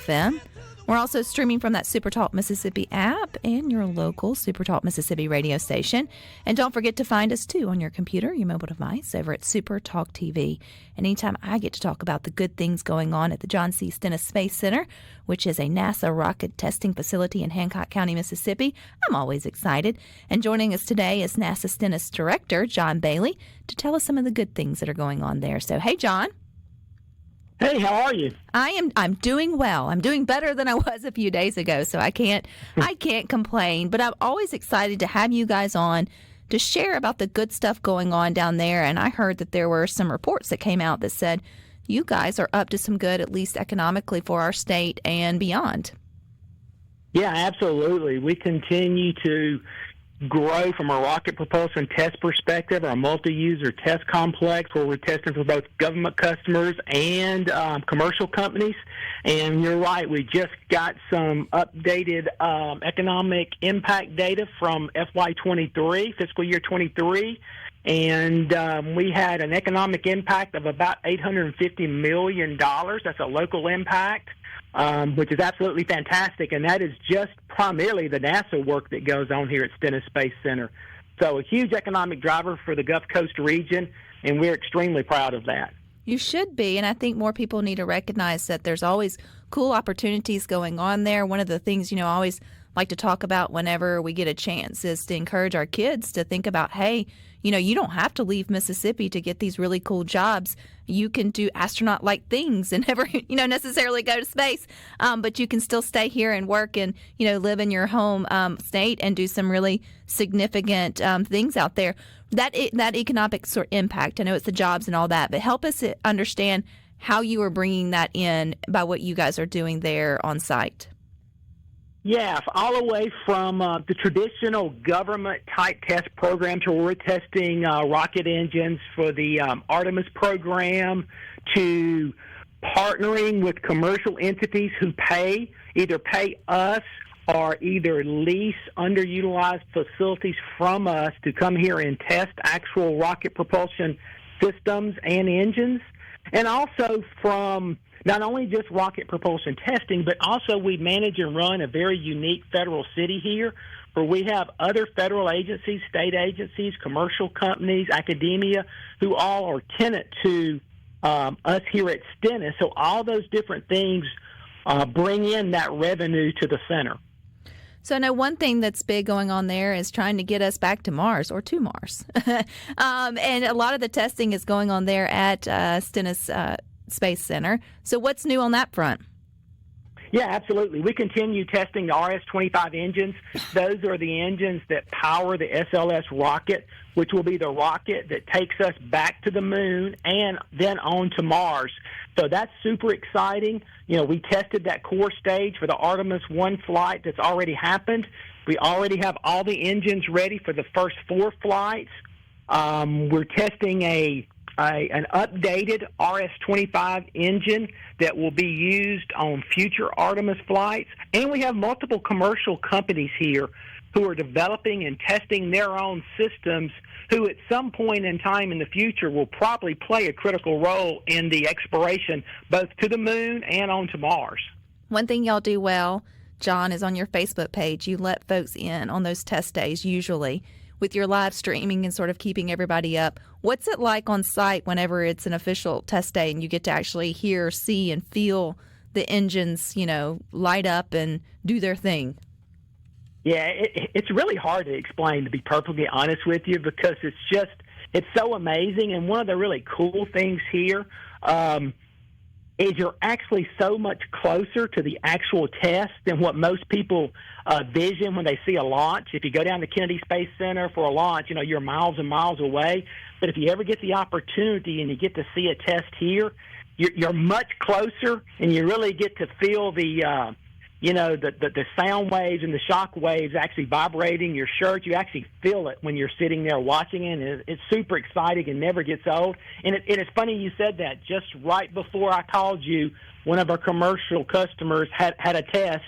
FM. We're also streaming from that SuperTalk Mississippi app and your local SuperTalk Mississippi radio station. And don't forget to find us, too, on your computer, your mobile device, over at SuperTalk TV. And anytime I get to talk about the good things going on at the John C. Stennis Space Center, which is a NASA rocket testing facility in Hancock County, Mississippi, I'm always excited. And joining us today is NASA Stennis Director John Bailey to tell us some of the good things that are going on there. So, hey, John. Hey, how are you? I'm doing well. I'm doing better than I was a few days ago, so I can't complain. But I'm always excited to have you guys on to share about the good stuff going on down there. And I heard that there were some reports that came out that said you guys are up to some good, at least economically, for our state and beyond. Yeah, absolutely. We continue to grow from a rocket propulsion test perspective, our multi-user test complex where we're testing for both government customers and commercial companies. And you're right, we just got some updated economic impact data from FY23, fiscal year 23. And we had an economic impact of about $850 million. That's a local impact. Which is absolutely fantastic, and that is just primarily the NASA work that goes on here at Stennis Space Center. So a huge economic driver for the Gulf Coast region, and we're extremely proud of that. You should be, and I think more people need to recognize that there's always cool opportunities going on there. One of the things, I always like to talk about whenever we get a chance is to encourage our kids to think about, hey, you don't have to leave Mississippi to get these really cool jobs. You can do astronaut-like things and never, necessarily go to space, but you can still stay here and work and, live in your home state and do some really significant things out there. That economic sort of impact, I know it's the jobs and all that, but help us understand how you are bringing that in by what you guys are doing there on site. Yeah, all the way from the traditional government-type test programs where we're testing rocket engines for the Artemis program to partnering with commercial entities who either pay us or either lease underutilized facilities from us to come here and test actual rocket propulsion systems and engines. And also from not only just rocket propulsion testing, but also we manage and run a very unique federal city here where we have other federal agencies, state agencies, commercial companies, academia, who all are tenant to us here at Stennis. So all those different things bring in that revenue to the center. So I know one thing that's big going on there is trying to get us back to Mars or to Mars. And a lot of the testing is going on there at Stennis Space Center. So what's new on that front? Yeah, absolutely. We continue testing the RS-25 engines. Those are the engines that power the SLS rocket, which will be the rocket that takes us back to the moon and then on to Mars. So that's super exciting. We tested that core stage for the Artemis 1 flight that's already happened. We already have all the engines ready for the first 4 flights. We're testing an updated RS-25 engine that will be used on future Artemis flights. And we have multiple commercial companies here who are developing and testing their own systems who at some point in time in the future will probably play a critical role in the exploration both to the moon and on to Mars. One thing y'all do well, John, is on your Facebook page, you let folks in on those test days usually with your live streaming and sort of keeping everybody up. What's it like on site whenever it's an official test day and you get to actually hear, see, and feel the engines, light up and do their thing? Yeah, it's really hard to explain, to be perfectly honest with you, because it's so amazing. And one of the really cool things here is you're actually so much closer to the actual test than what most people vision when they see a launch. If you go down to Kennedy Space Center for a launch, you're miles and miles away. But if you ever get the opportunity and you get to see a test here, you're much closer, and you really get to feel the sound waves and the shock waves actually vibrating your shirt. You actually feel it when you're sitting there watching it, and it's super exciting and never gets old. And it's funny you said that. Just right before I called you, one of our commercial customers had a test,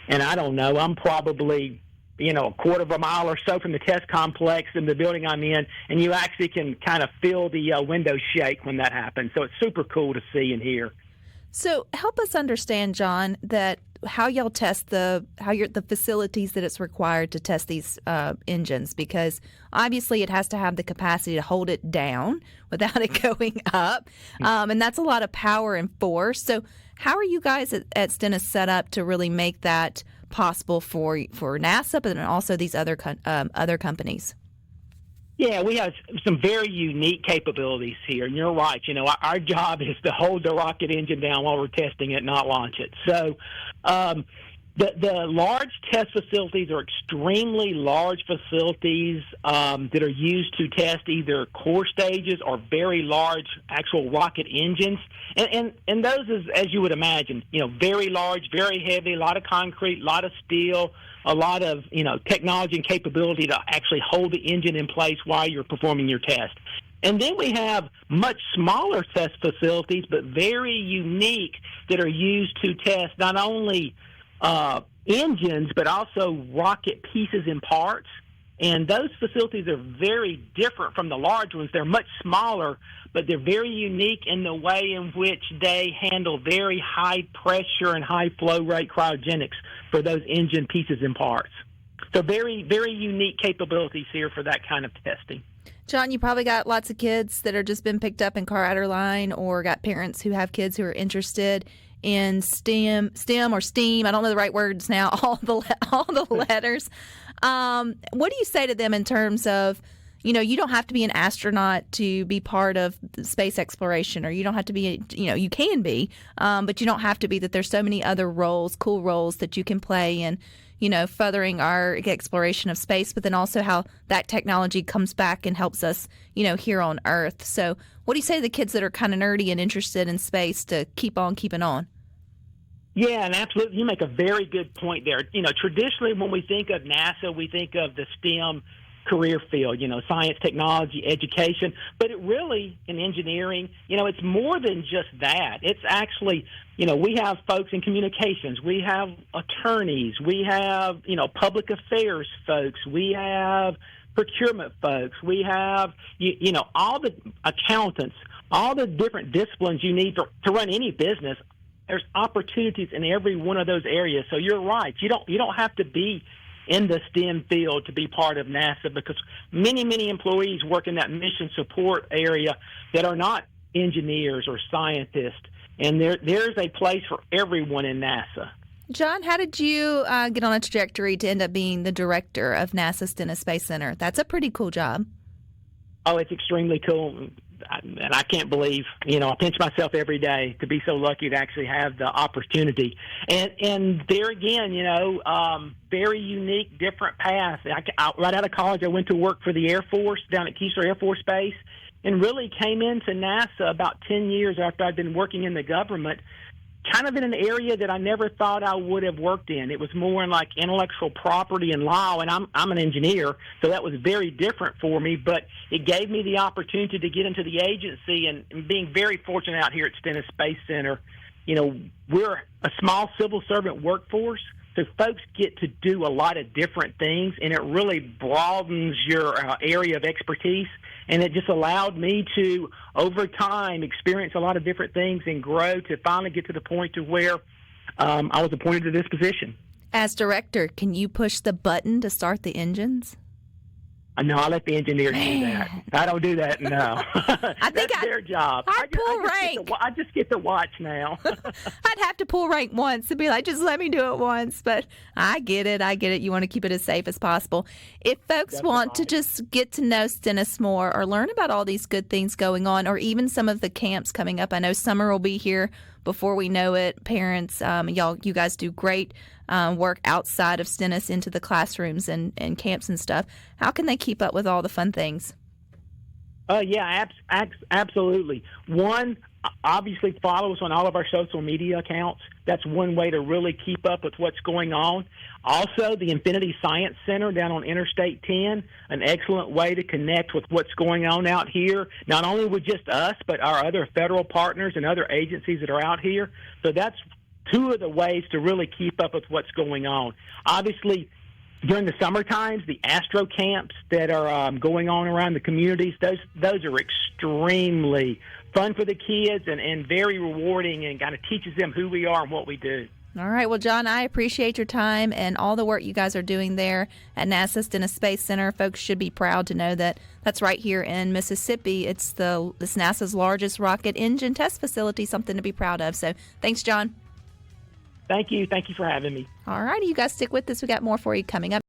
and I don't know, I'm probably, a quarter of a mile or so from the test complex in the building I'm in, and you actually can kind of feel the windows shake when that happens. So it's super cool to see and hear. So help us understand, John, that how y'all test the facilities that it's required to test these engines, because obviously it has to have the capacity to hold it down without it going up, and that's a lot of power and force. So how are you guys at Stennis set up to really make that possible for NASA, but then also these other companies? Yeah, we have some very unique capabilities here, and you're right. Our job is to hold the rocket engine down while we're testing it, not launch it. So the large test facilities are extremely large facilities that are used to test either core stages or very large actual rocket engines. And those is, as you would imagine, very large, very heavy, a lot of concrete, a lot of steel, a lot of, technology and capability to actually hold the engine in place while you're performing your test. And then we have much smaller test facilities, but very unique, that are used to test not only engines, but also rocket pieces and parts. And those facilities are very different from the large ones. They're much smaller, but they're very unique in the way in which they handle very high pressure and high flow rate cryogenics for those engine pieces and parts. So very, very unique capabilities here for that kind of testing. John, you probably got lots of kids that are just been picked up in Car Line, or got parents who have kids who are interested in STEM or STEAM. I don't know the right words now, all the letters. What do you say to them in terms of, you don't have to be an astronaut to be part of space exploration, or you don't have to be, you can be, but you don't have to be, that there's so many other roles, cool roles that you can play in, furthering our exploration of space, but then also how that technology comes back and helps us, here on Earth. So what do you say to the kids that are kind of nerdy and interested in space to keep on keeping on? Yeah, and absolutely. You make a very good point there. Traditionally when we think of NASA, we think of the STEM career field, science, technology, education, but it really, in engineering, it's more than just that. It's actually, we have folks in communications, we have attorneys, we have, public affairs folks, we have procurement folks, we have, all the accountants, all the different disciplines you need to run any business. There's opportunities in every one of those areas. So you're right. You don't have to be in the STEM field to be part of NASA, because many, many employees work in that mission support area that are not engineers or scientists, and there's a place for everyone in NASA. John, how did you get on a trajectory to end up being the director of NASA's Stennis Space Center? That's a pretty cool job. Oh, it's extremely cool. And I can't believe, I pinch myself every day to be so lucky to actually have the opportunity. And there again, very unique, different path. Right out of college, I went to work for the Air Force down at Keesler Air Force Base, and really came into NASA about 10 years after I'd been working in the government, kind of in an area that I never thought I would have worked in. It was more in like intellectual property and law, and I'm an engineer, so that was very different for me, but it gave me the opportunity to get into the agency, and being very fortunate out here at Stennis Space Center. We're a small civil servant workforce, so folks get to do a lot of different things, and it really broadens your area of expertise. And it just allowed me to, over time, experience a lot of different things and grow to finally get to the point to where I was appointed to this position. As director, can you push the button to start the engines? No, I let the engineers do that. I don't do that, no. That's their job. I just get to watch now. I'd have to pull rank once and be like, just let me do it once. But I get it. You want to keep it as safe as possible. If folks want to just get to know Stennis more, or learn about all these good things going on, or even some of the camps coming up, I know summer will be here before we know it. Parents, you guys do great work outside of Stennis into the classrooms and camps and stuff. How can they keep up with all the fun things? Yeah, absolutely. One, obviously follow us on all of our social media accounts. That's one way to really keep up with what's going on. Also, the Infinity Science Center down on Interstate 10, an excellent way to connect with what's going on out here, not only with just us, but our other federal partners and other agencies that are out here. So that's two of the ways to really keep up with what's going on. Obviously, during the summer times, the astro camps that are going on around the communities, those are extremely fun for the kids and very rewarding, and kind of teaches them who we are and what we do. All right. Well, John, I appreciate your time and all the work you guys are doing there at NASA Stennis Space Center. Folks should be proud to know that that's right here in Mississippi. It's NASA's largest rocket engine test facility, something to be proud of. So thanks, John. Thank you. Thank you for having me. All righty. You guys stick with us. We got more for you coming up.